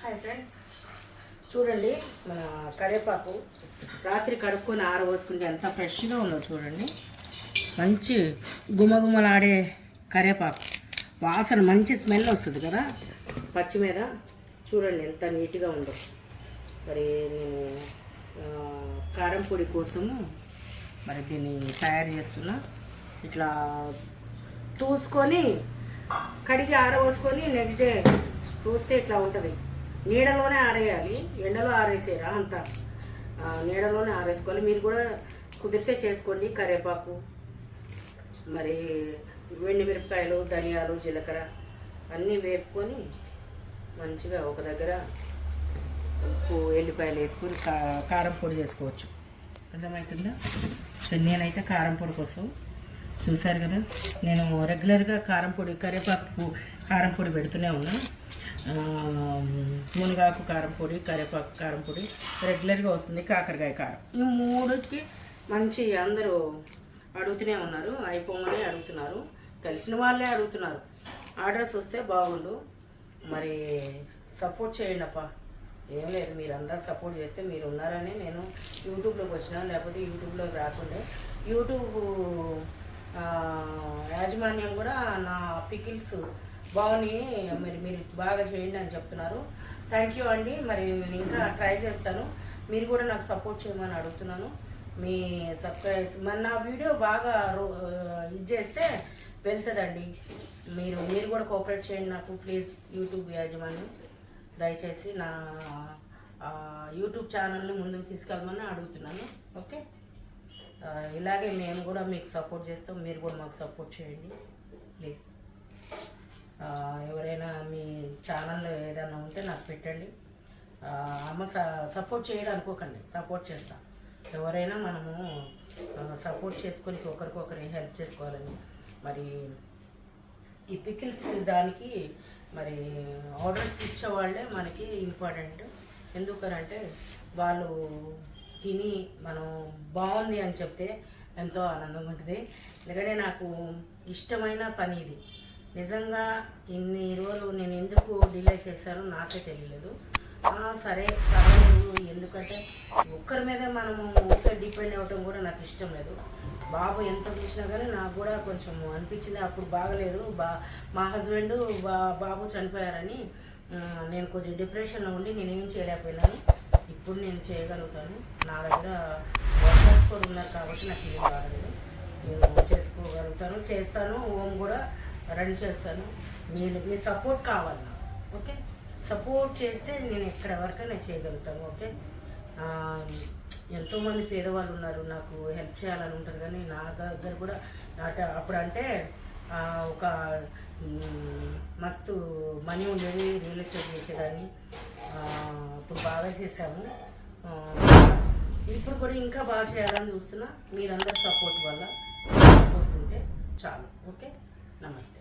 Hi friends, చూడండి మన కరివేపాకు రాత్రి కడుక్కొని ఆరబోసుకుంటే ఎంత ఫ్రెష్గా ఉందో చూడండి. మంచి గుమగుమలాడే కరివేపాకు వాసన, మంచి స్మెల్ వస్తుంది కదా పచ్చి మీద. చూడండి ఎంత నీట్గా ఉందో. మరి నేను కారం పొడి కోసము మరి దీన్ని తయారు చేస్తున్నా. ఇట్లా తూసుకొని కడిగి ఆరబోసుకొని నెక్స్ట్ డే తూస్తే ఇట్లా ఉంటుంది. నీడలోనే ఆరేయాలి, ఎండలో ఆరేసేరా అంత నీడలోనే ఆరేసుకోవాలి. మీరు కూడా కుదిరితే చేసుకోండి. కరివేపాకు, మరి వెండి మిరపకాయలు, ధనియాలు, జీలకర్ర అన్నీ వేపుకొని మంచిగా ఒక దగ్గర ఉప్పు, ఎల్లిపాయలు వేసుకొని కారం పొడి చేసుకోవచ్చు. అర్థమవుతుందా? సో నేనైతే కారం పొడి కోసం చూసారు కదా, నేను రెగ్యులర్గా కారం పొడి, కరివేపాకు కారం పొడి పెడుతూనే ఉన్నా. మునగాకు కారం పొడి, కరివేపాకు కారం పొడి రెగ్యులర్గా వస్తుంది. కాకరకాయ కారం, ఈ మూడుకి మంచి అందరూ అడుగుతూనే ఉన్నారు. అయిపోమని అడుగుతున్నారు, తెలిసిన వాళ్ళే అడుగుతున్నారు. ఆర్డర్స్ వస్తే బాగుండు. మరి సపోర్ట్ చేయండి అప్ప. ఏం లేదు, మీరు అందరూ సపోర్ట్ చేస్తే మీరు ఉన్నారని నేను యూట్యూబ్లోకి వచ్చినా. లేకపోతే యూట్యూబ్లోకి రాకుండే యూట్యూబ్ యాజమాన్యం కూడా నా పికిల్స్ బాగున్నాయి, మరి మీరు బాగా చేయండి అని చెప్తున్నారు. థ్యాంక్ యూ అండి. మరి నేను ఇంకా ట్రై చేస్తాను. మీరు కూడా నాకు సపోర్ట్ చేయమని అడుగుతున్నాను. మీ సబ్స్క్రైబ్స్ మరి నా వీడియో బాగా ఇది చేస్తే వెళ్తుందండి. మీరు కూడా కోఆపరేట్ చేయండి నాకు ప్లీజ్. యూట్యూబ్ యాజమాన్యం దయచేసి నా యూట్యూబ్ ఛానల్ని ముందుకు తీసుకెళ్ళమని అడుగుతున్నాను. ఓకే, ఇలాగే మేము కూడా మీకు సపోర్ట్ చేస్తాం. మీరు కూడా మాకు సపోర్ట్ చేయండి ప్లీజ్. ఎవరైనా మీ ఛానల్లో ఏదైనా ఉంటే నాకు పెట్టండి. అమ్మ సపోర్ట్ చేయడం అనుకోకండి, సపోర్ట్ చేస్తాం. ఎవరైనా మనము సపోర్ట్ చేసుకొని ఒకరికొకరి హెల్ప్ చేసుకోవాలని. మరి ఈ పికిల్స్ దానికి మరి ఆర్డర్స్ ఇచ్చేవాళ్ళే మనకి ఇంపార్టెంట్. ఎందుకనంటే వాళ్ళు తిని మనం బాగుంది అని చెప్తే ఎంతో ఆనందంగా ఉంటుంది. ఎందుకంటే నాకు ఇష్టమైన పని ఇది. నిజంగా ఇన్ని రోజులు నేను ఎందుకు డిలే చేశానో నాకే తెలియలేదు. సరే పర్వాలేదు, ఎందుకంటే ఒక్కరి మీద మనము ఒక్కరి డిపెండ్ అవ్వటం కూడా నాకు ఇష్టం లేదు. బాబు ఎంత చూసినా కానీ నాకు కూడా కొంచెం అనిపించింది. అప్పుడు బాగలేదు, మా హస్బెండ్ బాబు చనిపోయారని నేను కొంచెం డిప్రెషన్లో ఉండి నేనేం చేయలేకపోయినాను. ఇప్పుడు నేను చేయగలుగుతాను. నా దగ్గర వర్కర్స్ కూడా ఉన్నారు కాబట్టి నాకు ఏం కాలేదు. నేను చేసుకోగలుగుతాను, చేస్తాను. హోమ్ కూడా రన్ చేస్తాను. మీ సపోర్ట్ కావాలి నాకు. ఓకే, సపోర్ట్ చేస్తే నేను ఎక్కడ వరకైనా చేయగలుగుతాను. ఓకే, ఎంతోమంది పేదవాళ్ళు ఉన్నారు, నాకు హెల్ప్ చేయాలని ఉంటారు. కానీ నా దగ్గర కూడా అప్పుడు అంటే ఒక మస్తు మనీ ఉండేది, రియల్ ఎస్టేట్ చేసేదాన్ని. ఇప్పుడు బాగా చేశాము. ఇప్పుడు కూడా ఇంకా బాగా చేయాలని చూస్తున్నా. మీరందరూ సపోర్ట్ వల్ల సపోర్ట్ ఉంటే చాలు. ఓకే, నమస్తే.